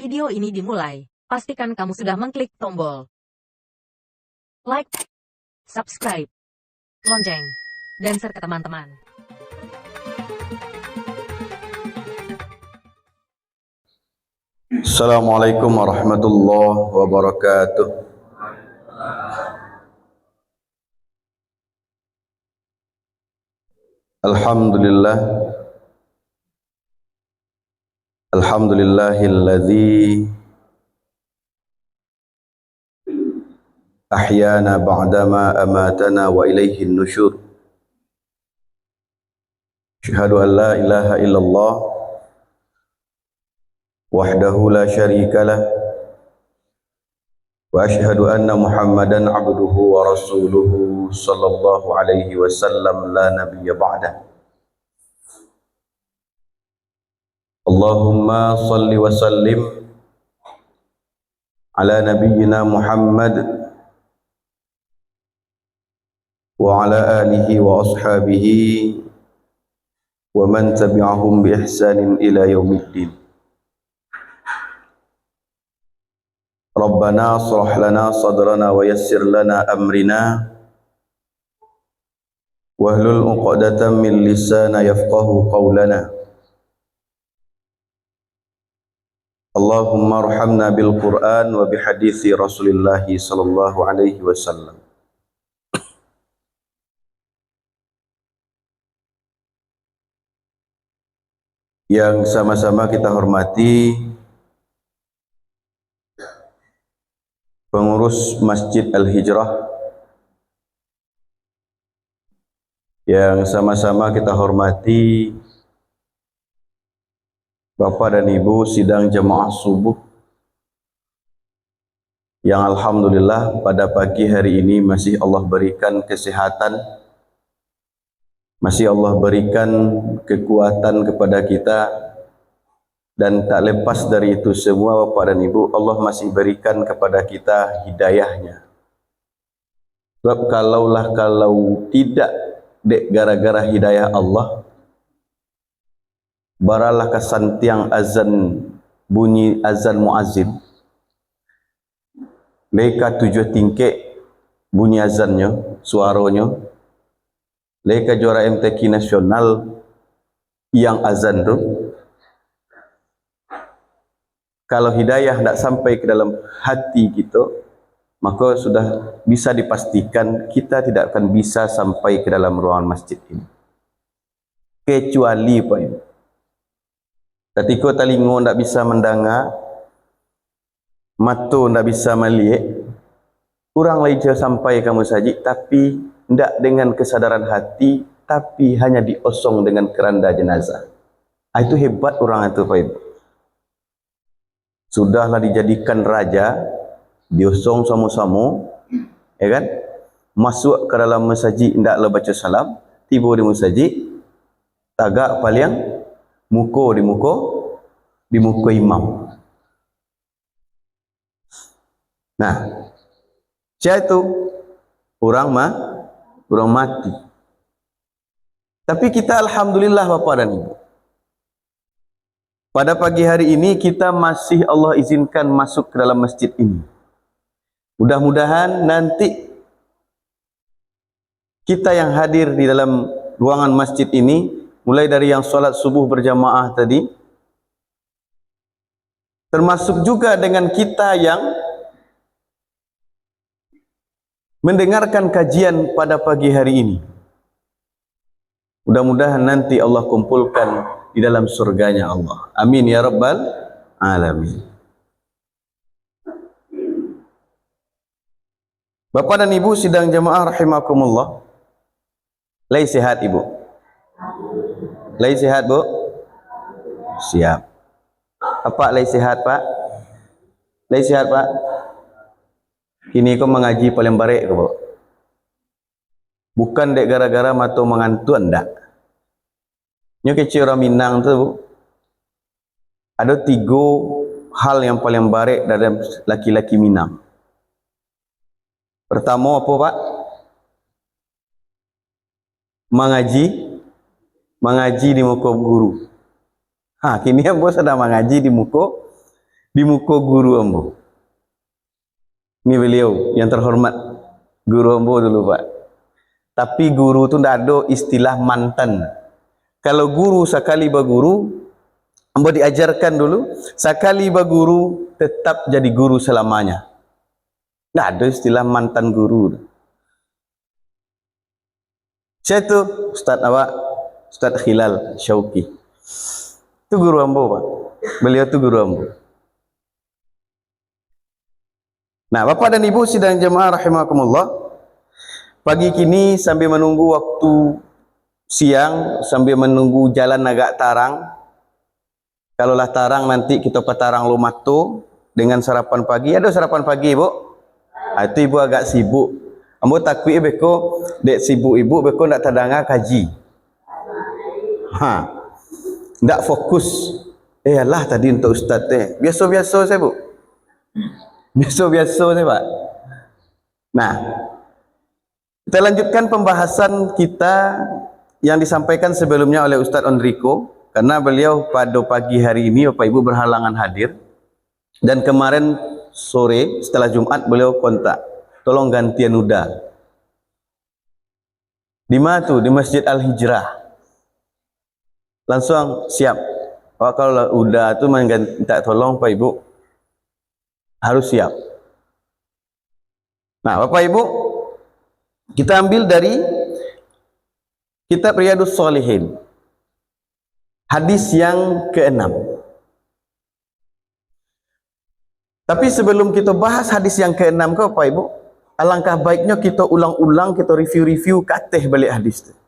video ini dimulai, pastikan kamu sudah mengklik tombol like, subscribe, lonceng, dan share ke teman-teman. Assalamualaikum warahmatullahi wabarakatuh. Alhamdulillah. Alhamdulillahilladzi ahyana ba'dama amatana wa ilaihin nusyur. Asyhadu an la ilaha illallah wahdahu la syarikalah wa asyhadu anna Muhammadan abduhu wa rasuluhu sallallahu alaihi wasallam la nabiyya ba'dah. Allahumma salli wa sallim ala nabiyyina Muhammad wa ala alihi wa ashabihi wa man tabi'ahum bi ihsanin ila yaumiddin. Rabbana shrah lana sadrana wa yassir lana amrina wahlul 'uqdatam min lisana yafqahu qawlana. Allahumma arhamna bil Qur'an wa bi hadithi Rasulillah sallallahu alaihi wasallam. Yang sama-sama kita hormati pengurus Masjid Al-Hijrah, yang sama-sama kita hormati Bapak dan Ibu sidang jemaah subuh, yang alhamdulillah pada pagi hari ini masih Allah berikan kesehatan, masih Allah berikan kekuatan kepada kita, dan tak lepas dari itu semua Bapak dan Ibu, Allah masih berikan kepada kita hidayahnya. Sebab kalau tidak gara-gara hidayah Allah, baralah kesantiang azan, bunyi azan muazzin, leka 7 tingkek bunyi azannya, suaranya, leka juara MTQ nasional yang azan tu. Kalau hidayah tidak sampai ke dalam hati kita, maka sudah bisa dipastikan kita tidak akan bisa sampai ke dalam ruangan masjid ini. Kecuali apa ini? Ketika telinga tidak bisa mendengar, mata tidak bisa melihat, kurang saja sampai kamu saja, tapi tidak dengan kesadaran hati, tapi hanya diosong dengan keranda jenazah. Itu hebat orang itu, Pak Ibu. Sudahlah dijadikan raja, diosong sama-sama, ya kan? Masuk ke dalam masjid, tidaklah baca salam, tiba di masjid, tagak paling muka di muka imam. Nah, saya itu orang mati. Tapi kita alhamdulillah Bapak dan Ibu, pada pagi hari ini kita masih Allah izinkan masuk ke dalam masjid ini. Mudah-mudahan nanti kita yang hadir di dalam ruangan masjid ini, mulai dari yang sholat subuh berjamaah tadi, termasuk juga dengan kita yang mendengarkan kajian pada pagi hari ini. Mudah-mudahan nanti Allah kumpulkan di dalam surganya Allah. Amin ya rabbal alamin. Bapak dan Ibu sidang jamaah rahimakumullah. Lai sehat Ibu? Lai sehat Bu? Siap. Apa lai sehat Pak? Lai sehat Pak? Kini kau mengaji paling baik ke Bu? Bukan dek gara-gara mata mengantuk, enggak. Nyo kecil orang Minang tu Bu, ada 3 hal yang paling baik dalam laki-laki Minang. Pertama apa Pak? Mengaji di muka guru. Kini yang bos sedang mengaji di muka di muka guru ambo. Ini beliau yang terhormat, guru ambo dulu Pak. Tapi guru tu tidak ada istilah mantan. Kalau guru sekali berguru, ambo diajarkan dulu, sekali berguru tetap jadi guru selamanya. Tidak ada istilah mantan guru. Saya tu Ustaz awak, Ustaz Khilal Syauqi. Itu guru ambo Pak. Beliau tu guru ambo. Nah, Bapak dan Ibu sidang jemaah rahimakumullah. Pagi kini sambil menunggu waktu siang, sambil menunggu jalan agak tarang. Kalaulah tarang nanti kita petarang Lumato dengan sarapan pagi. Ada sarapan pagi, Bu? Itu Ibu agak sibuk. Ambo takut beko dek sibuk Ibu beko ndak tadanga kaji. Ndak fokus. Alah tadi untuk ustaz teh. Biasa-biasa saya, Bu. Biasa-biasa saya, Pak. Nah, kita lanjutkan pembahasan kita yang disampaikan sebelumnya oleh Ustaz Enrico, karena beliau pada pagi hari ini Bapak Ibu berhalangan hadir, dan kemarin sore setelah Jumat beliau kontak, tolong gantian Uda. Di mana tuh? Di Masjid Al-Hijrah. Langsung siap. Oh, kalau Uda tuh minta tolong Pak Ibu, harus siap. Nah, Bapak Ibu, kita ambil dari kitab Riyadhus Shalihin, hadis yang ke-6. Tapi sebelum kita bahas hadis yang ke-6 ke Bapak Ibu, alangkah baiknya kita ulang-ulang, kita review-review kateh balik hadis itu.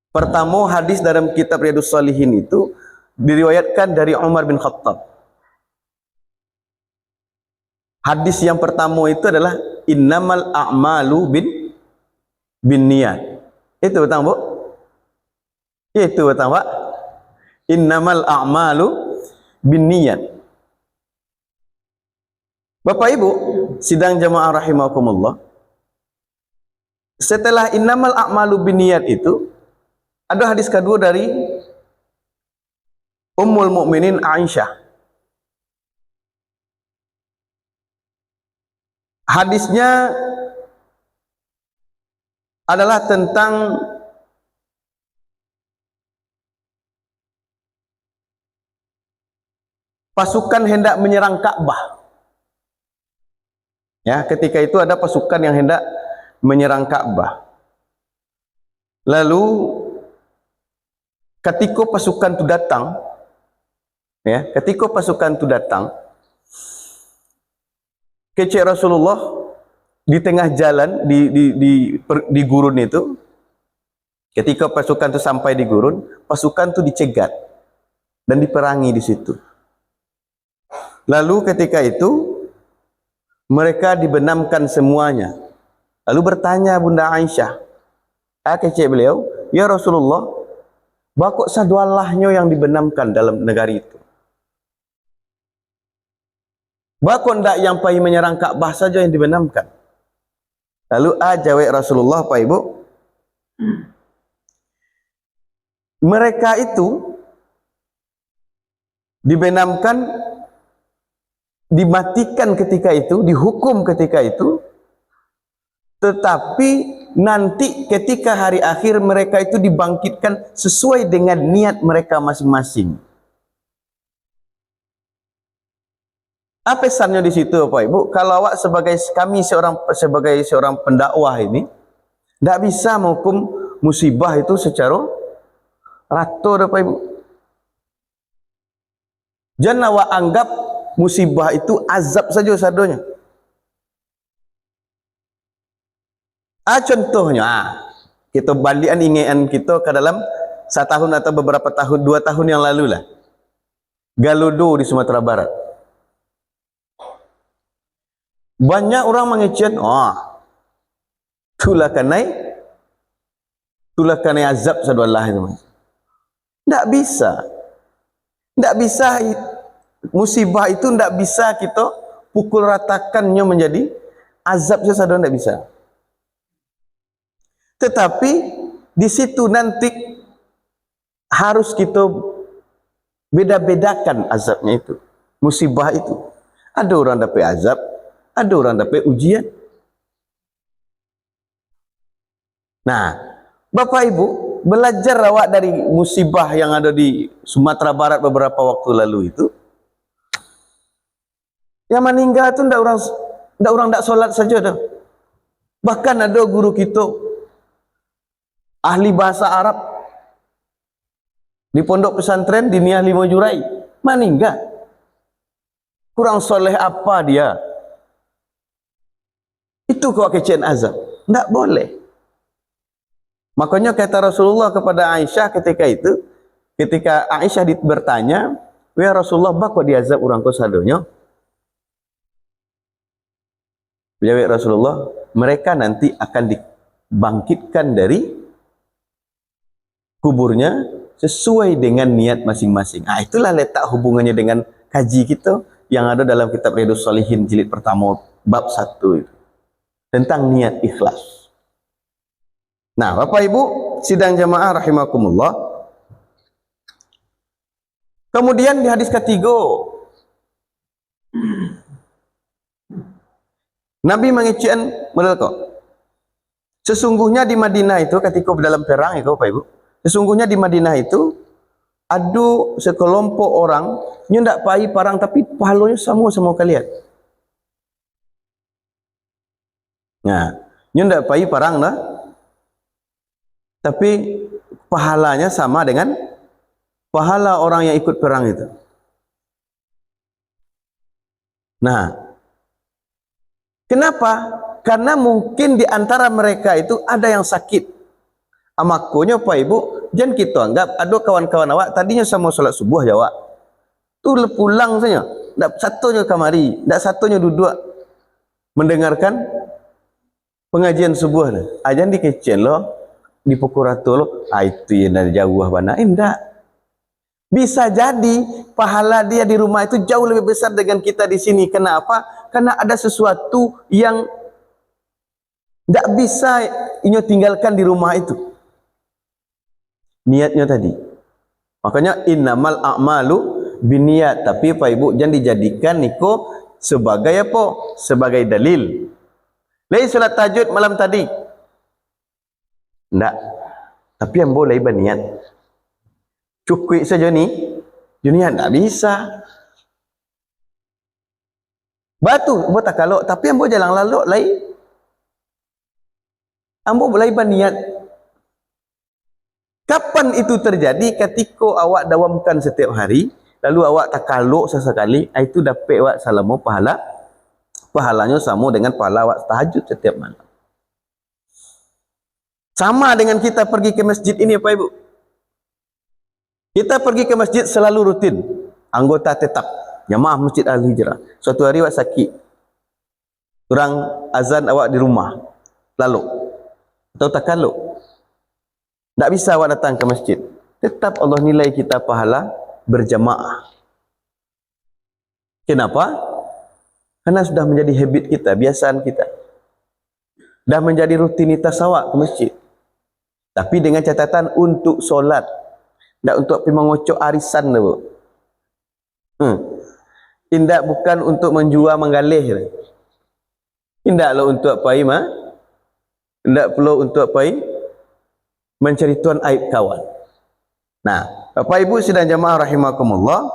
Pertama, hadis dalam kitab Riyadhus Shalihin itu diriwayatkan dari Umar bin Khattab. Hadis yang pertama itu adalah innamal a'malu bin niyat. Itu betul, Bu? Itu betul, Pak? Innamal a'malu bin niyat. Bapak Ibu, sidang jamaah rahimakumullah. Setelah innamal a'malu bin niyat itu, ada hadis kedua dari Ummul Mukminin Aisyah. Hadisnya adalah tentang pasukan hendak menyerang Ka'bah. Ya, ketika itu ada pasukan yang hendak menyerang Ka'bah. Lalu ketika pasukan itu datang, ya, ketika pasukan itu datang, kecik Rasulullah di tengah jalan di gurun itu, ketika pasukan itu sampai di gurun, pasukan itu dicegat dan diperangi di situ. Lalu ketika itu mereka dibenamkan semuanya. Lalu bertanya Bunda Aisyah, kecik beliau, ya Rasulullah, bakok saduallahnya yang dibenamkan dalam negara itu. Bakok ndak yang pergi menyerang Ka'bah saja yang dibenamkan. Lalu jawab Rasulullah, Pak Ibu, mereka itu dibenamkan, dimatikan ketika itu, dihukum ketika itu, tetapi nanti ketika hari akhir mereka itu dibangkitkan sesuai dengan niat mereka masing-masing. Apa pesannya di situ, Bapak Ibu? Kalau awak sebagai seorang pendakwah ini tidak bisa menghukum musibah itu secara rata, Bapak Ibu. Jangan awak anggap musibah itu azab saja sadonya. Contohnya, kita balikan ingatan kita ke dalam 1 tahun atau beberapa tahun, 2 tahun yang lalu lah. Galodo di Sumatera Barat. Banyak orang mengecek, itulah kanai azab saduallah itu. Tidak bisa. Tidak bisa, musibah itu tidak bisa kita pukul ratakannya menjadi azab saja, tidak bisa. Tetapi di situ nanti harus kita beda-bedakan azabnya itu. musibah itu. Ada orang dapat azab, ada orang dapat ujian. Nah, Bapak Ibu, belajar awak dari musibah yang ada di Sumatera Barat beberapa waktu lalu itu. Yang meninggal itu ndak orang ndak solat saja dah. Bahkan ada guru kita ahli bahasa Arab di pondok pesantren di Niah Lima Jurai meninggal. Kurang soleh apa dia? Itu kau kecian azab. Ndak boleh. Makanya kata Rasulullah kepada Aisyah ketika itu, ketika Aisyah bertanya, "Ya Rasulullah, bako diazab orang kau sadonya?" Jawab Rasulullah, mereka nanti akan dibangkitkan dari kuburnya sesuai dengan niat masing-masing. Ah, itulah letak hubungannya dengan kaji kita yang ada dalam kitab Riyadhus Shalihin jilid pertama bab 1 itu. Tentang niat ikhlas. Nah, Bapak Ibu, sidang jamaah rahimakumullah. Kemudian di hadis ketiga, Nabi mengician melelko. Sesungguhnya di Madinah itu ketika dalam perang itu Bapak Ibu, sesungguhnya di Madinah itu ada sekelompok orang yang tidak pai perang tapi pahalanya sama kalian. Nah, yang tidak pai perang lah, tapi pahalanya sama dengan pahala orang yang ikut perang itu. Nah, kenapa? Karena mungkin di antara mereka itu ada yang sakit. Amakonya Pak Ibu, jangan kita anggap ada kawan-kawan awak tadinya sama sholat subuh jawab. Tu pulang saja, tak satunya kamari, tak satunya duduk mendengarkan pengajian subuh. Ajan dikecen loh, dipukul ratu loh. Itu yang dari jauh bana. Enggak. Bisa jadi pahala dia di rumah itu jauh lebih besar dengan kita di sini. Kenapa? Karena ada sesuatu yang tidak bisa inyo tinggalkan di rumah itu. Niatnya tadi. Makanya innamal a'malu biniat. Tapi Pak Ibu jangan dijadikan niko sebagai apa? Sebagai dalil. Lai salat tahajud malam tadi. Enggak. Tapi yang boleh berniat. Cukup saja ni. Dunia enggak bisa. Batu buat tak kalau tapi ambo jalan lalu lai. Ambo boleh berniat. Kapan itu terjadi? Ketika awak dawamkan setiap hari, lalu awak takaluk sesekali, itu dapat awak salamu pahala. Pahalanya sama dengan pahala awak tahajud setiap malam. Sama dengan kita pergi ke masjid ini Pak Ibu. Kita pergi ke masjid selalu rutin. Anggota tetap jamaah Masjid Al-Hijrah. Suatu hari awak sakit. Kurang azan awak di rumah. Lalu atau takaluk. Tak bisa awak datang ke masjid. Tetap Allah nilai kita pahala berjamaah. Kenapa? Karena sudah menjadi habit kita, kebiasaan kita. Dah menjadi rutinitas awak ke masjid. Tapi dengan catatan untuk solat. Tak untuk pergi mengocok arisan tu. Tidak bukan untuk menjual menggalih. Tidaklah untuk apa mah? Tidak perlu untuk apa mencari tuan aib kawan. Nah, Bapak Ibu sidang jamaah rahimakumullah.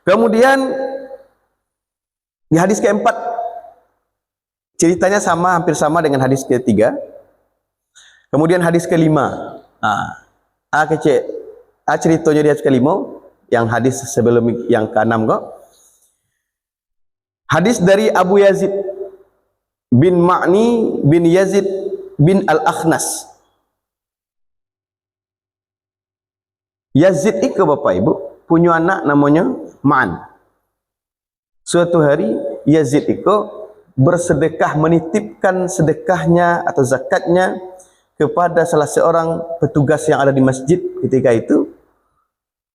Kemudian di hadis keempat ceritanya sama, hampir sama dengan hadis ketiga. Kemudian hadis kelima. Ceritanya di hadis kelima, yang hadis sebelum yang keenam kok. Hadis dari Abu Yazid bin Ma'ni bin Yazid bin Al-Akhnas. Yazid itu Bapak Ibu punya anak namanya Ma'an. Suatu hari Yazid itu bersedekah, menitipkan sedekahnya atau zakatnya kepada salah seorang petugas yang ada di masjid ketika itu.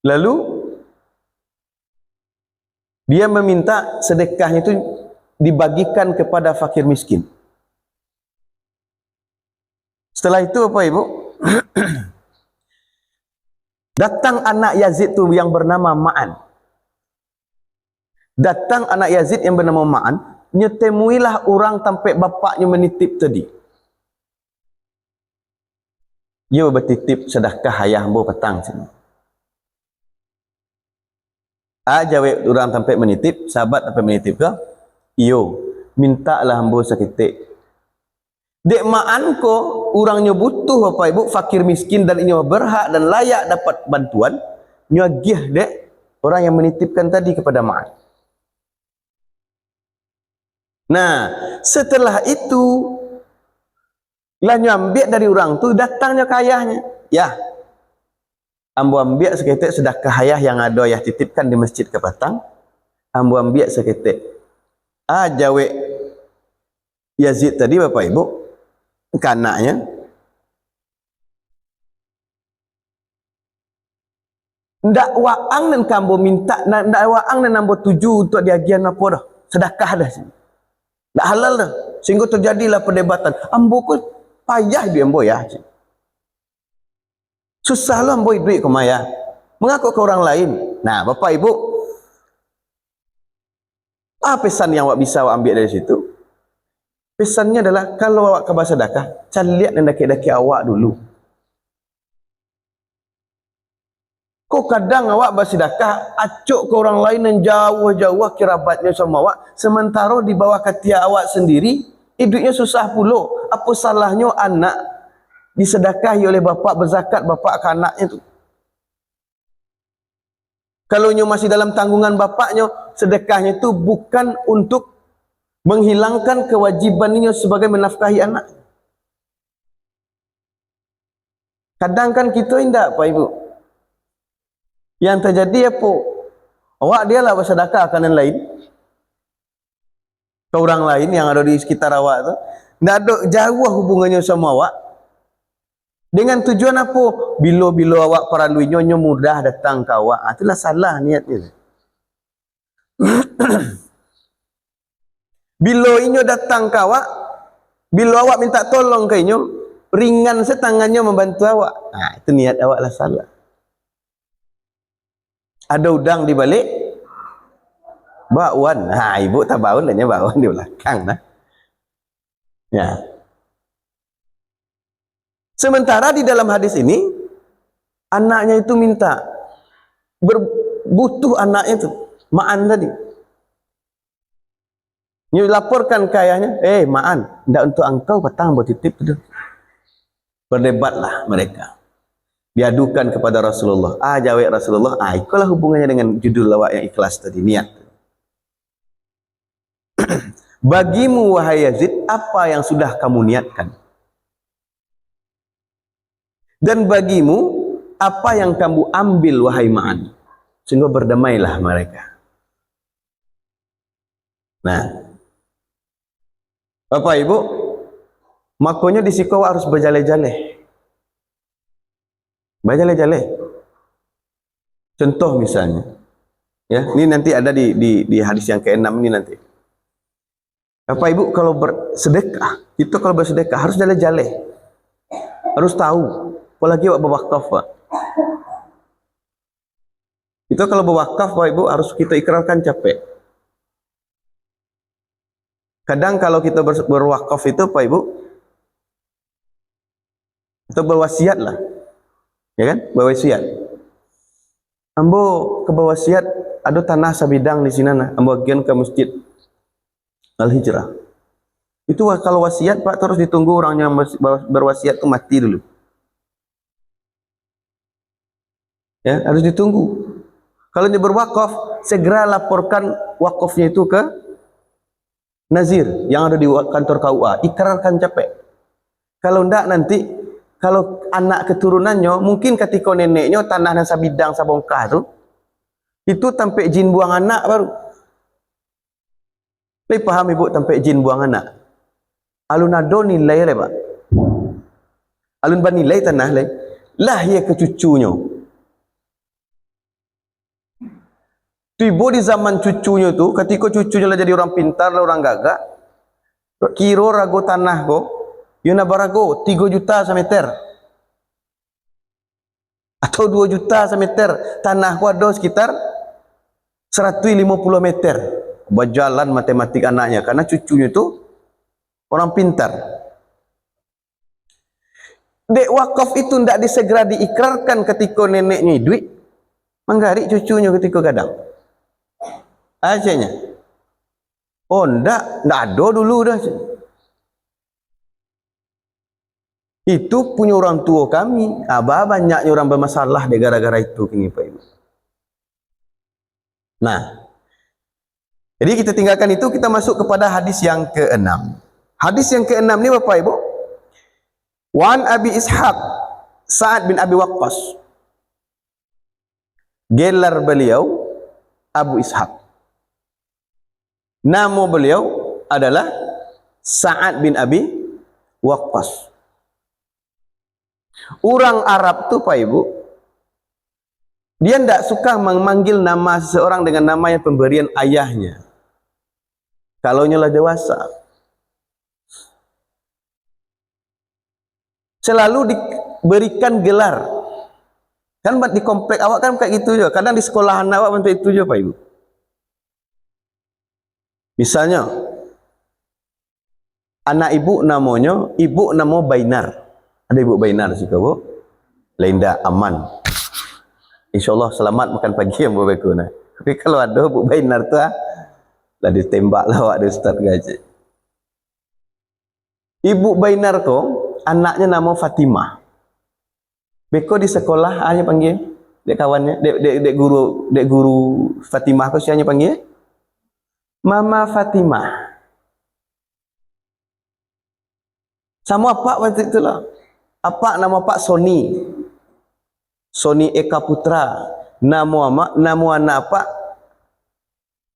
Lalu dia meminta sedekahnya itu dibagikan kepada fakir miskin. Setelah itu Bapak Ibu datang anak Yazid itu yang bernama Ma'an. Datang anak Yazid yang bernama Ma'an, nyetemuilah orang tampai bapaknya menitip tadi. Dia bertitip sedekah ayah hamba petang sini. Jawe orang tampai menitip, sahabat tampai menitip ke? Iyo, mintalah hamba seketik. Dek Ma'an ko, orangnya butuh Bapak Ibu, fakir miskin dan ini berhak dan layak dapat bantuan, nyagih dek orang yang menitipkan tadi kepada Ma'an. Nah, setelah itu lah nyambil dari orang tu, datangnya ke ayahnya. Ya, ambo ambil seketik sedekah ayah yang ada ayah titipkan di masjid ke Patang. Ambo ambil seketik. Jawe Yazid tadi Bapak Ibu, kanaknya ndak waang dan kambo minta, ndak waang dan ambo tuju untuk diagian apa dah. Sedekah dah sini. Tak halal dah. Sehingga terjadilah perdebatan. Ambo ko payah dia ambo ya. Susah lah ambo duit ke maya. Mengaku ke orang lain. Nah, Bapak Ibu, apa pesan yang awak bisa awak ambil dari situ? Pesannya adalah kalau awak ke bersedekah, cari lihat dan daki-daki awak dulu. Kok kadang awak bersedekah, acuk ke orang lain yang jauh-jauh kerabatnya sama awak, sementara di bawah ketiak awak sendiri, hidupnya susah pula. Apa salahnya anak disedekahi oleh bapak berzakat, bapak ke anaknya tu? Kalau nyo masih dalam tanggungan bapaknya, sedekahnya itu bukan untuk menghilangkan kewajibannya sebagai menafkahi anak. Kadang kan kita indah Pak Ibu. Yang terjadi apa? Awak dia lah bersedekah ke yang lain, ke orang lain yang ada di sekitar awak tu, tidak ada jauh hubungannya sama awak. Dengan tujuan apa? Bila-bila awak perlu nyonya mudah datang ke awak. Itulah salah niatnya. Bila inyo datang ke awak, bila awak minta tolong ke inyo, ringan setangannya membantu awak. Itu niat awak lah salah. Ada udang di balik bakwan. Ibu tak bakwan lah, bakwan di belakang nah. Ya. Sementara di dalam hadis ini anaknya itu minta butuh anaknya itu Ma'an tadi. Dia laporkan ke ayahnya, Ma'an, tidak untuk engkau petang buat titip itu. Berdebatlah mereka. Diadukan kepada Rasulullah. Jawab Rasulullah, itulah hubungannya dengan judul lawak yang ikhlas tadi, niat. Bagimu wahai Yazid, apa yang sudah kamu niatkan? Dan bagimu, apa yang kamu ambil wahai Ma'an? Sehingga berdamailah mereka. Nah, Bapak Ibu, makanya di situ harus berjale-jale. Berjale-jale. Contoh misalnya, ya, ini nanti ada di hadis yang ke-6 ini nanti. Bapak Ibu kalau bersedekah, itu kalau bersedekah harus jale-jale. Harus tahu, apalagi awak berwakaf, Pak. Itu kalau berwakaf, Bapak Ibu harus kita ikrarkan capek. Kadang kalau kita berwakaf itu Pak Ibu, atau berwasiat lah, ya kan, berwasiat. Ambo ke berwasiat ada tanah sabidang di sini nah, ambo agian ke masjid Al-Hijrah. Itu kalau wasiat Pak terus ditunggu orang yang berwasiat itu mati dulu. Ya, harus ditunggu. Kalau dia berwakaf, segera laporkan wakafnya itu ke Nazir yang ada di kantor KUA, ikrarkan capek. Kalau ndak nanti, kalau anak keturunannya, mungkin ketika neneknya tanah dan sabidang sabongkah itu tampai jin buang anak baru. Lebih paham ibu tampai jin buang anak? Alun ado nilai le Pak. Alun banilai tanah le, lah ia ke cucunya. Tiba di zaman cucunya tu, ketika cucunya lah jadi orang pintar, lah orang gagah, kira rago tanah ko, yuna barago 3 juta semeter, atau 2 juta semeter, tanah ko ada sekitar 150 meter berjalan matematik anaknya, karena cucunya itu orang pintar. Dek wakaf itu tidak disegera diikrarkan ketika neneknya duit, menggarik cucunya ketika kadang. Akhirnya, oh ndak ada dulu dah. Itu punya orang tua kami. Banyaknya orang bermasalah deh gara-gara itu kini Pak Ibu. Nah, jadi kita tinggalkan itu, kita masuk kepada hadis yang ke-6. Hadis yang ke-6 ni Bapak Ibu, Wan Abi Ishaq Sa'ad bin Abi Waqqas. Gelar beliau Abu Ishaq. Nama beliau adalah Sa'ad bin Abi Waqqas. Orang Arab tu Pak Ibu, dia tidak suka memanggil nama seseorang dengan nama yang pemberian ayahnya. Kalau nyolah dewasa, selalu diberikan gelar. Kan di komplek awak kan kayak gitu juga. Kadang di sekolahan awak bentuk itu juga Pak Ibu. Misalnya, anak ibu namanya, ibu nama Bainar. Ada ibu Bainar sih Bu? Linda aman. InsyaAllah selamat makan pagi yang berbeku. Tapi kalau ada Bu Bainar tu lah ditembak lah awak di Ustaz Gaji. Ibu Bainar tu anaknya nama Fatimah. Beko di sekolah hanya panggil dek kawannya, dek guru Fatimah tu siapa panggil? Mama Fatimah. Sama Pak waktu itulah. Apa nama Pak Sony? Sony Eka Putra. Nama anak Pak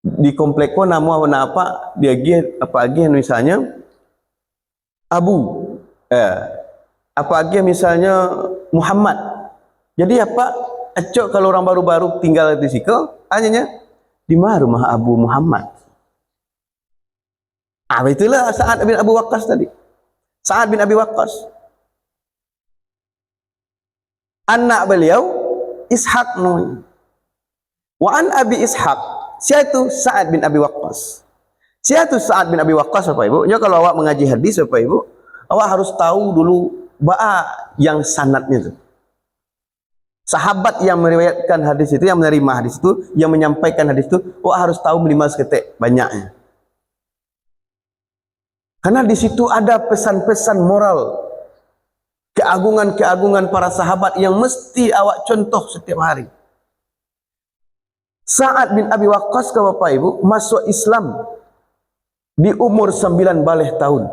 di komplekku, nama anak apa? Dia apa lagi misalnya Abu. Apa lagi misalnya Muhammad. Jadi apa? Acok kalau orang baru-baru tinggal di situ, hanya di mana rumah Abu Muhammad? Itulah Sa'ad bin Abi Waqqas tadi. Sa'ad bin Abi Waqqas. Anak beliau Ishaq namanya. Wa an Abi Ishaq. Siapa itu Sa'ad bin Abi Waqqas? Siapa itu Sa'ad bin Abi Waqqas Bapak Ibu? Ya kalau awak mengaji hadis Bapak Ibu, awak harus tahu dulu ba'a yang sanadnya itu. Sahabat yang meriwayatkan hadis itu, yang menerima hadis itu, yang menyampaikan hadis itu, awak harus tahu minimal seketik banyaknya. Karena di situ ada pesan-pesan moral, keagungan-keagungan para sahabat yang mesti awak contoh setiap hari. Sa'ad bin Abi Waqqas ke Bapak Ibu masuk Islam di umur 9 baleh tahun.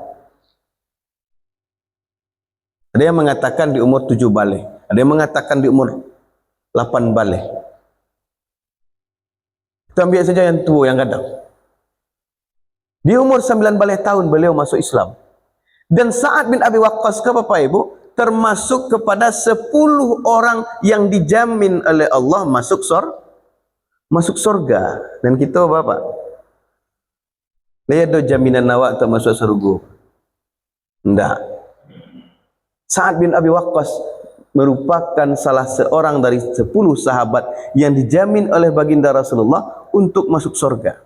Ada yang mengatakan di umur 7 baleh, ada yang mengatakan di umur 8 baleh. Kita ambil saja yang tua, yang kadang. Di umur 9 baleh tahun beliau masuk Islam. Dan Sa'ad bin Abi Waqqas ke Bapak Ibu termasuk kepada 10 orang yang dijamin oleh Allah masuk surga. Dan kita Bapak, lihat do jaminan awak untuk masuk surga. Tidak. Sa'ad bin Abi Waqqas merupakan salah seorang dari 10 sahabat yang dijamin oleh baginda Rasulullah untuk masuk surga.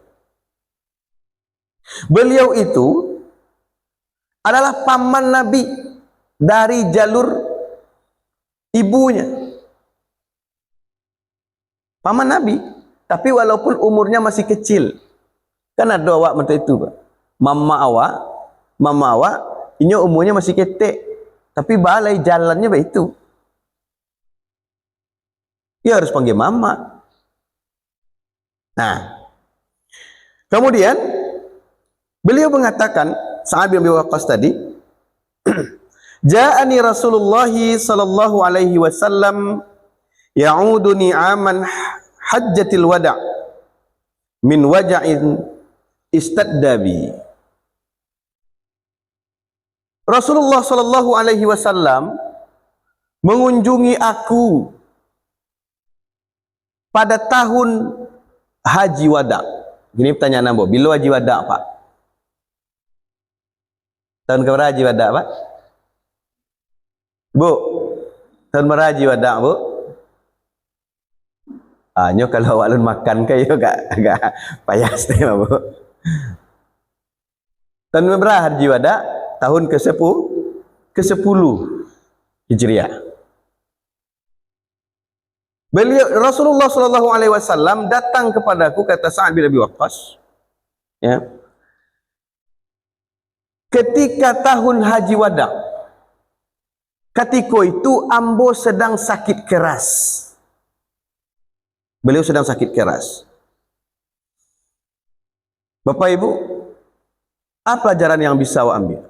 Beliau itu adalah paman Nabi dari jalur ibunya. Paman Nabi, tapi walaupun umurnya masih kecil. Kan ada awak macam itu, Pak. Mama awak, ini umurnya masih ketek. Tapi balai jalannya begitu. Dia harus panggil mama. Nah, kemudian beliau mengatakan, Sa'ad bin Abi Waqqas tadi, Ja'ani Rasulullah sallallahu alaihi wasallam ya'uduni aman hajjatil wada' min waja'in istaddabi. Rasulullah sallallahu alaihi wasallam mengunjungi aku pada tahun Haji Wada. Ini pertanyaan Anda, bila Haji Wada, Pak? Tahun keberapa Haji Wada, Pak? Bu, tahun berapa Haji Wada, Bu? Nyo kalau awak lun makan ke yo agak payas deh Bu. Tahun berapa Haji Wada? Tahun ke-10 Hijriah. Beliau Rasulullah sallallahu alaihi wasallam datang kepadaku, kata Sa'ad bin Abi Waqqas, ya. Ketika tahun Haji Wada, ketika itu ambo sedang sakit keras. Beliau sedang sakit keras. Bapak Ibu, apa pelajaran yang bisa awak ambil?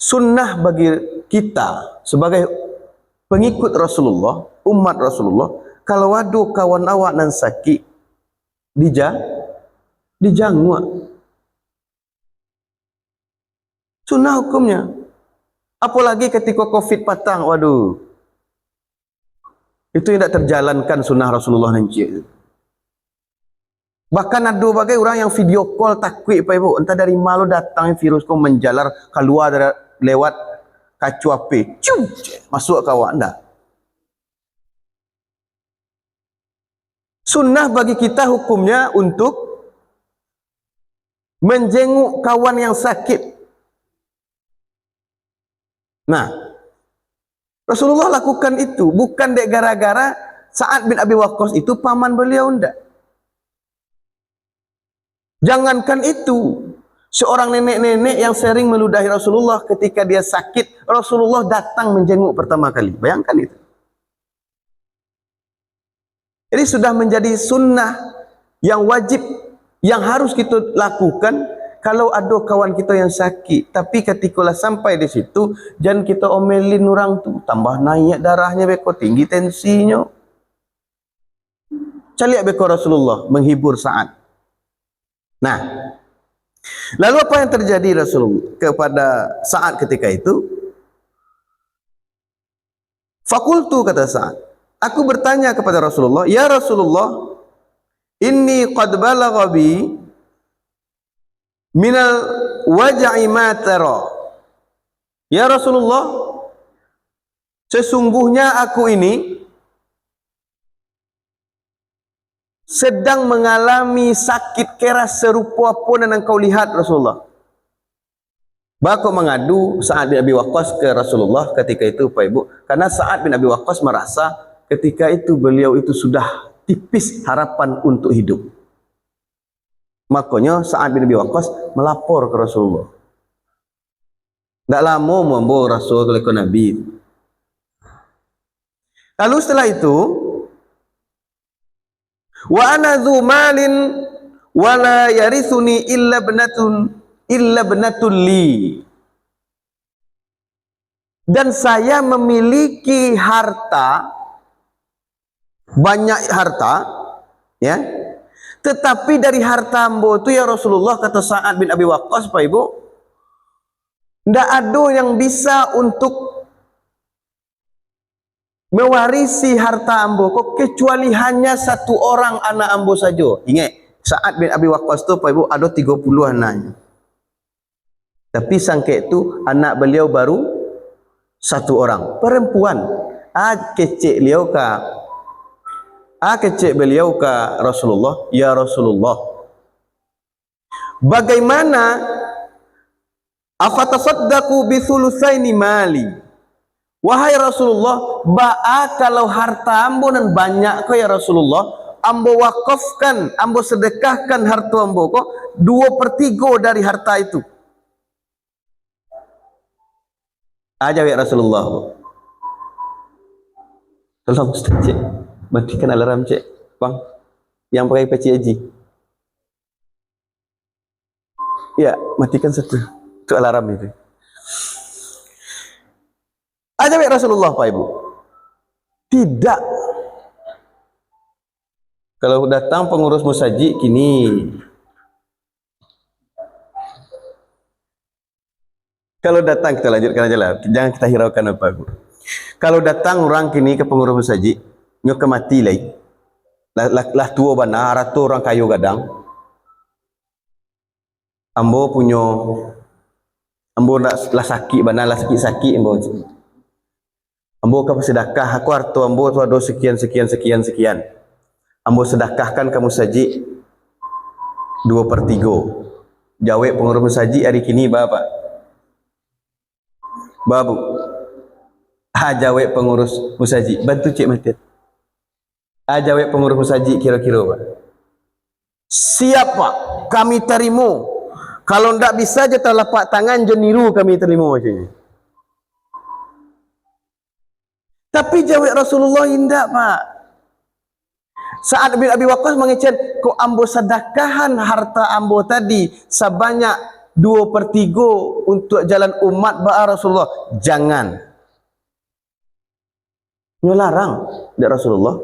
Sunnah bagi kita sebagai pengikut Rasulullah, umat Rasulullah, kalau ada kawan awak nan sakit, dijangwa. Sunnah hukumnya. Apalagi ketika Covid patang, waduh. Itu tidak terjalankan sunnah Rasulullah nanti. Bahkan ada bagai orang yang video call takut Pak Ibu, entah dari malu datang virus kau menjalar keluar dari, lewat kacu api, masuk ke awak anda. Sunnah bagi kita hukumnya untuk menjenguk kawan yang sakit. Nah, Rasulullah lakukan itu bukan dek gara-gara Sa'ad bin Abi Waqqas itu paman beliau, ndak. Jangankan itu, seorang nenek-nenek yang sering meludahi Rasulullah ketika dia sakit, Rasulullah datang menjenguk pertama kali. Bayangkan itu. Jadi sudah menjadi sunnah yang wajib, yang harus kita lakukan kalau ada kawan kita yang sakit. Tapi ketikalah sampai di situ, jangan kita omelin orang tu, tambah naik darahnya beko, tinggi tensinya. Caliak beko Rasulullah menghibur Sa'ad. Nah, lalu apa yang terjadi Rasulullah kepada Sa'ad ketika itu? Fakultu, kata Sa'ad, aku bertanya kepada Rasulullah, ya Rasulullah, inni qad balagha bi minal waj'i ma tara. Ya Rasulullah, sesungguhnya aku ini sedang mengalami sakit keras serupa apa yang engkau lihat Rasulullah. Bako mengadu Sa'ad bin Abi Waqqas ke Rasulullah ketika itu Pak Ibu, karena Sa'ad bin Abi Waqqas merasa ketika itu beliau itu sudah tipis harapan untuk hidup. Makanya Sa'ad bin Abi Waqqas melapor ke Rasulullah. Tak lama membawa Rasul ke Nabi. Lalu setelah itu, wa ana dzu malin wa la yarithuni illa ibnatun li. Dan saya memiliki harta, banyak harta, ya. Tetapi dari harta ambo itu ya Rasulullah, kata Sa'ad bin Abi Waqqas Pak Ibu, tidak ada yang bisa untuk mewarisi harta ambo kok kecuali hanya satu orang anak ambo saja. Ingat, Sa'ad bin Abi Waqqas itu Pak Ibu ada 30 anaknya. Tapi sangke itu anak beliau baru satu orang, perempuan. Kecek beliau ke Rasulullah, ya Rasulullah, bagaimana afatasaddaqu bi thulutsaini mali? Wahai Rasulullah, kalau harta ambo nan banyak ko ya Rasulullah, ambo wakafkan, ambo sedekahkan harta ambo ko 2/3 dari harta itu. Aja ya Rasulullah. Tolong Ustaz Cik, matikan alarm Cik, Bang, yang pakai peci haji. Ya, matikan satu, itu alarm itu. Aja ya Rasulullah Pak Ibu. Tidak. Kalau datang pengurus musaji kini, kalau datang kita lanjutkan aja lah, jangan kita hiraukan apa Bu. Kalau datang orang kini ke pengurus musaji, nyok mati lagi, lah tua bana, ratu orang kayu gadang, ambo punya, ambo lah sakit bana, lah sakit ambo. Ambo kamu sedekah, aku harta ambo tu ada sekian sekian sekian sekian. Ambo sedekahkan kamu saji 2/3. Jawe pengurus saji hari kini bapak. Babu. Jawe pengurus musaji, bantu cik Matit. Jawe pengurus musaji kira-kira pak. Siap pak, kami terima. Kalau ndak bisa je terlepak tangan je niru kami terima macam ni. Tapi jawab Rasulullah indah pak. Sa'ad bin Abi Waqqas mengecen, ko ambo sedekahan harta ambo tadi sebanyak 2/3 untuk jalan umat ba Rasulullah. Jangan. Nyolarang dari Rasulullah.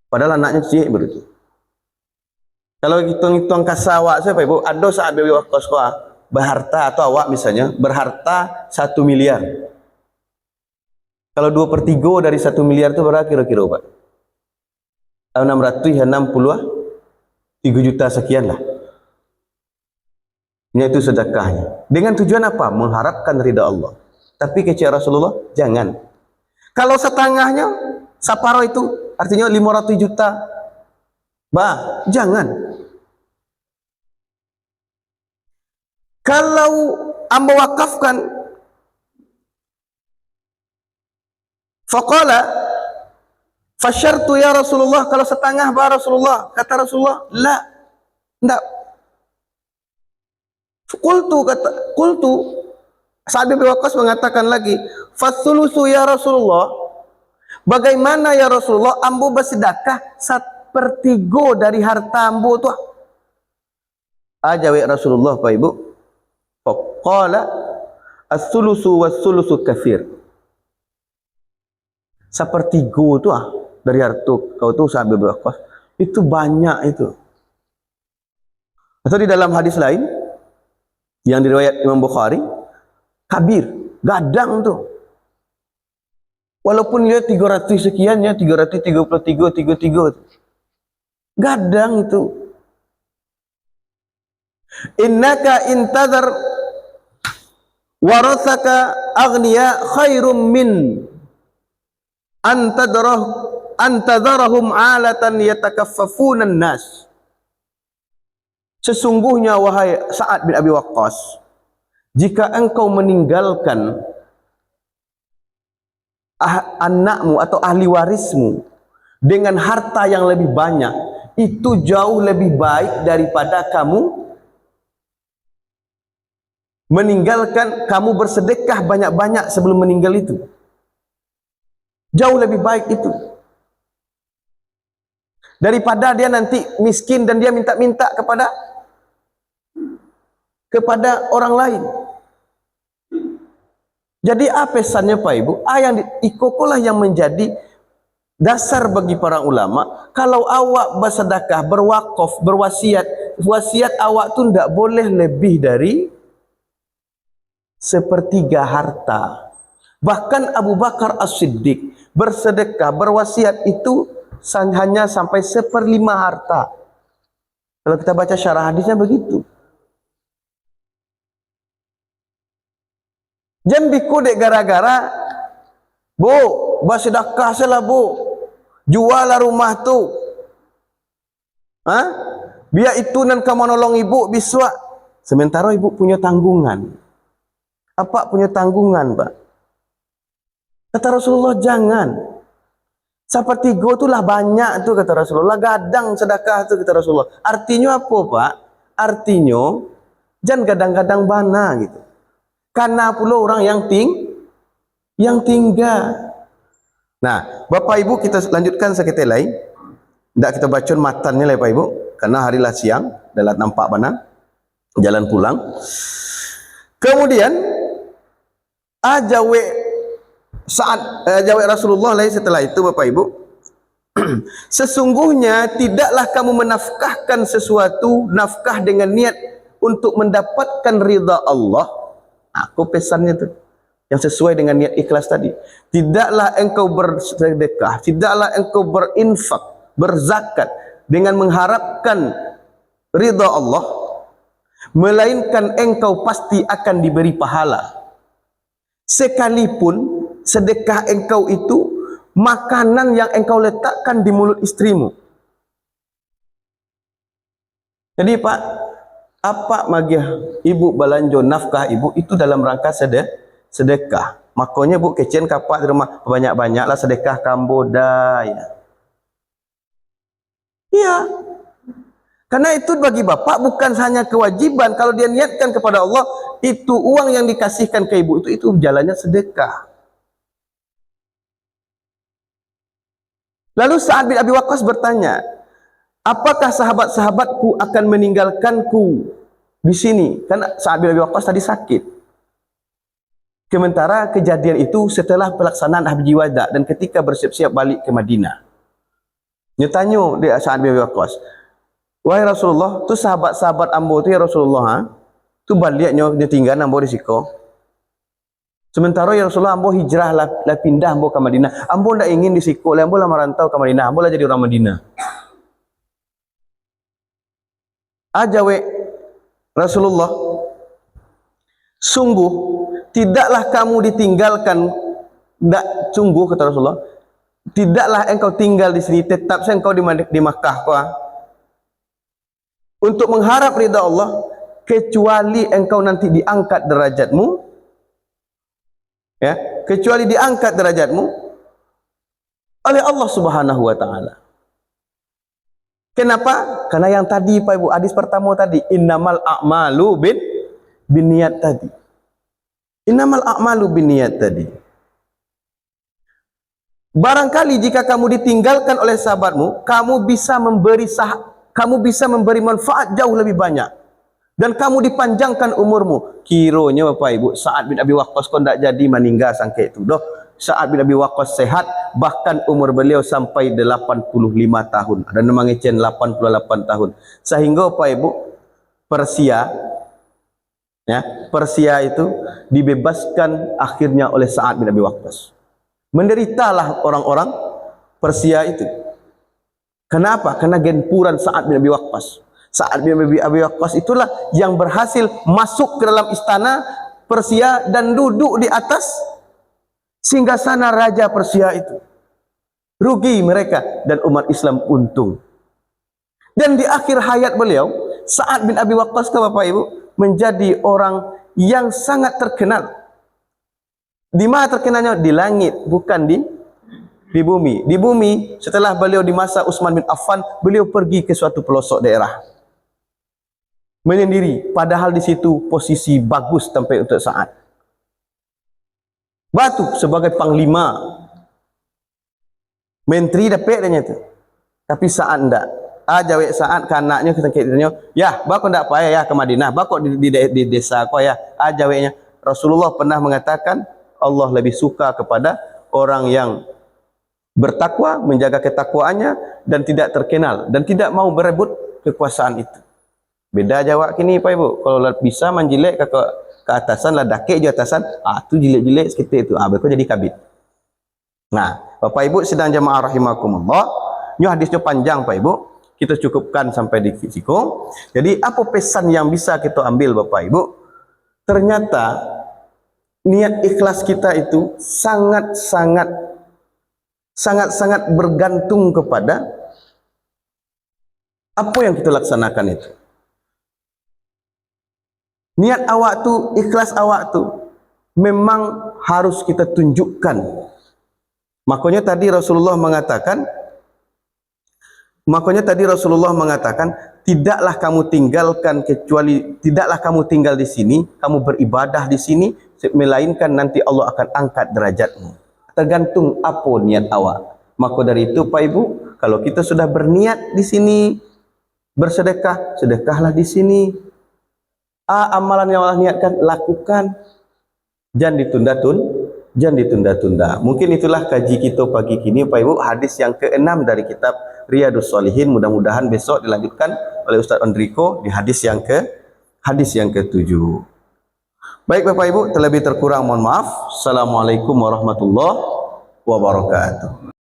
Padahal anaknya cik berarti. Kalau hitung-hitung kasawak siapa ibu? Ada Sa'ad bin Abi Waqqas ko berharta atau awak misalnya berharta 1 miliar. Kalau 2/3 dari 1 miliar itu berapa kira-kira pak? 660 3 juta sekian lah. Ini itu sedekahnya. Dengan tujuan apa? Mengharapkan ridha Allah. Tapi kecil Rasulullah, jangan. Kalau setengahnya, saparo itu artinya 500 juta. Jangan. Kalau ambo wakafkan, faqala fasyartu ya Rasulullah, kalau setengah Rasulullah, kata Rasulullah, la, enggak. Qultu Sa'ad bin Waqqas mengatakan lagi, fasulusu ya Rasulullah, bagaimana ya Rasulullah ambo bersedekah 1/3 dari harta ambo tu? Jawab Rasulullah Pak Ibu, faqala as-sulusu was-sulusu katsir. 1/3 tu dari harta kau tu Sa'ad bin Waqqas, itu banyak itu. Atau di dalam hadis lain yang diriwayat Imam Bukhari, kabir, gadang tu. Walaupun dia 300 sekiannya, 333 gadang itu. Innaka intadhar warathaka aghniya khairum min antadharahum alatan yatakaffafunan nas. Sesungguhnya wahai Sa'ad bin Abi Waqqas, jika engkau meninggalkan anakmu atau ahli warismu dengan harta yang lebih banyak, itu jauh lebih baik daripada kamu meninggalkan, kamu bersedekah banyak-banyak sebelum meninggal itu. Jauh lebih baik itu daripada dia nanti miskin dan dia minta-minta kepada orang lain. Jadi apa pesannya Pak Ibu? Yang ikokolah yang menjadi dasar bagi para ulama. Kalau awak bersedekah, berwakaf, berwasiat, wasiat awak tu tidak boleh lebih dari 1/3 harta. Bahkan Abu Bakar As-Siddiq bersedekah, berwasiat itu hanya sampai 1/5 harta. Kalau kita baca syarah hadisnya begitu. Jangan dikodek gara-gara, bu, bersedekah salah bu, jual rumah tu, biar itu nan kamu nolong ibu biswa. Sementara ibu punya tanggungan. Apa punya tanggungan, Pak? Kata Rasulullah, jangan. 1/3 itulah banyak tu kata Rasulullah. Gadang sedekah tu kata Rasulullah. Artinya apa, Pak? Artinya jangan gadang-gadang bana gitu. Karena pula orang yang tinggal. Nah, Bapak Ibu kita lanjutkan sekali lain. Tidak kita baca matannya lah Bapak Ibu, karena harilah siang, dalam nampak mana jalan pulang. Kemudian jawab Rasulullah lain setelah itu Bapak Ibu, sesungguhnya tidaklah kamu menafkahkan sesuatu nafkah dengan niat untuk mendapatkan ridha Allah. Aku pesannya tu yang sesuai dengan niat ikhlas tadi. Tidaklah engkau bersedekah, tidaklah engkau berinfak, berzakat dengan mengharapkan ridha Allah, melainkan engkau pasti akan diberi pahala. Sekalipun sedekah engkau itu makanan yang engkau letakkan di mulut istrimu. Jadi Pak, apa magiah ibu balanjo nafkah ibu itu dalam rangka sedekah. Makanya bu kecen kapak di rumah banyak-banyaklah sedekah kamboda ya. Iya. Karena itu bagi bapak bukan hanya kewajiban, kalau dia niatkan kepada Allah, itu uang yang dikasihkan ke ibu itu jalannya sedekah. Lalu Sa'ad bin Abi Waqqas bertanya, apakah sahabat-sahabatku akan meninggalkanku di sini? Karena Sa'ad bin Abi Waqqas tadi sakit. Sementara kejadian itu setelah pelaksanaan Haji Wada dan ketika bersiap-siap balik ke Madinah. Dia tanya dia Sa'ad bin Abi Waqqas, wahai Rasulullah, tu sahabat-sahabat ambo tu ya Rasulullah, tu baliknya dia tinggal ambo di siko. Sementara ya Rasulullah ambo hijrah lah pindah ambo ke Madinah. Ambo ndak ingin di siko, ambo lah merantau ke Madinah. Ambo lah jadi orang Madinah. Ajawe Rasulullah, sungguh tidaklah kamu ditinggalkan, sungguh kata Rasulullah, tidaklah engkau tinggal di sini, tetap engkau di Makkah untuk mengharap ridha Allah, kecuali engkau nanti diangkat derajatmu, ya, kecuali diangkat derajatmu oleh Allah Subhanahu wa taala. Kenapa? Karena yang tadi Pak Ibu, hadis pertama tadi, innamal a'malu binniyat tadi. Innamal a'malu binniyat tadi. Barangkali jika kamu ditinggalkan oleh sahabatmu, kamu bisa memberi manfaat jauh lebih banyak dan kamu dipanjangkan umurmu. Kiranya Bapak Ibu, Sa'ad bin Abi Waqqas kau tidak jadi meninggal sangka itu doh. Sa'ad bin Abi Waqqas sehat, bahkan umur beliau sampai 85 tahun. Ada nama ngecen 88 tahun. Sehingga Bapak Ibu, Persia itu dibebaskan akhirnya oleh Sa'ad bin Abi Waqqas. Menderitalah orang-orang Persia itu. Kenapa? Karena gempuran Sa'ad bin Abi Waqqas. Sa'ad bin Abi Waqqas itulah yang berhasil masuk ke dalam istana Persia dan duduk di atas singgasana raja Persia itu. Rugi mereka dan umat Islam untung. Dan di akhir hayat beliau, Sa'ad bin Abi Waqqas ke Bapak Ibu menjadi orang yang sangat terkenal. Di mana terkenalnya? Di langit, bukan di bumi. Di bumi, setelah beliau di masa Utsman bin Affan, beliau pergi ke suatu pelosok daerah menyendiri, padahal di situ posisi bagus sampai untuk Sa'ad. Batu sebagai panglima, menteri dapat dia tu, tapi Sa'ad ndak. Ajawe Sa'ad ke anaknya kita kitanya, ya, bako ndak payah ya ke Madinah, bako di desa kau ya. Ajawenya Rasulullah pernah mengatakan Allah lebih suka kepada orang yang bertakwa, menjaga ketakwaannya dan tidak terkenal dan tidak mau berebut kekuasaan itu. Beda jawab kini Pak Ibu, kalau bisa menjilek ke atasan lah, dakik je atasan, tu jilek-jilek sekitar itu, berko jadi kabit. Nah, Bapak Ibu sedang jamaah rahimakumullah, ini hadisnya panjang Pak Ibu, kita cukupkan sampai di situ. Jadi apa pesan yang bisa kita ambil Bapak Ibu? Ternyata niat ikhlas kita itu sangat-sangat bergantung kepada apa yang kita laksanakan itu. Niat awak tu, ikhlas awak tu memang harus kita tunjukkan. Makanya tadi Rasulullah mengatakan, tidaklah kamu tinggal di sini, kamu beribadah di sini, melainkan nanti Allah akan angkat derajatmu. Tergantung apa niat awak. Maka dari itu Pak Ibu, kalau kita sudah berniat di sini bersedekah, sedekahlah di sini. Amalan yang Allah niatkan, lakukan. Jangan ditunda-tunda. Mungkin itulah kaji kita pagi kini Pak Ibu, hadis yang ke-6 dari kitab Riyadhus Shalihin. Mudah-mudahan besok dilanjutkan oleh Ustaz Enrico di hadis yang ke-7. Baik Bapak Ibu, terlebih terkurang mohon maaf. Assalamualaikum warahmatullahi wabarakatuh.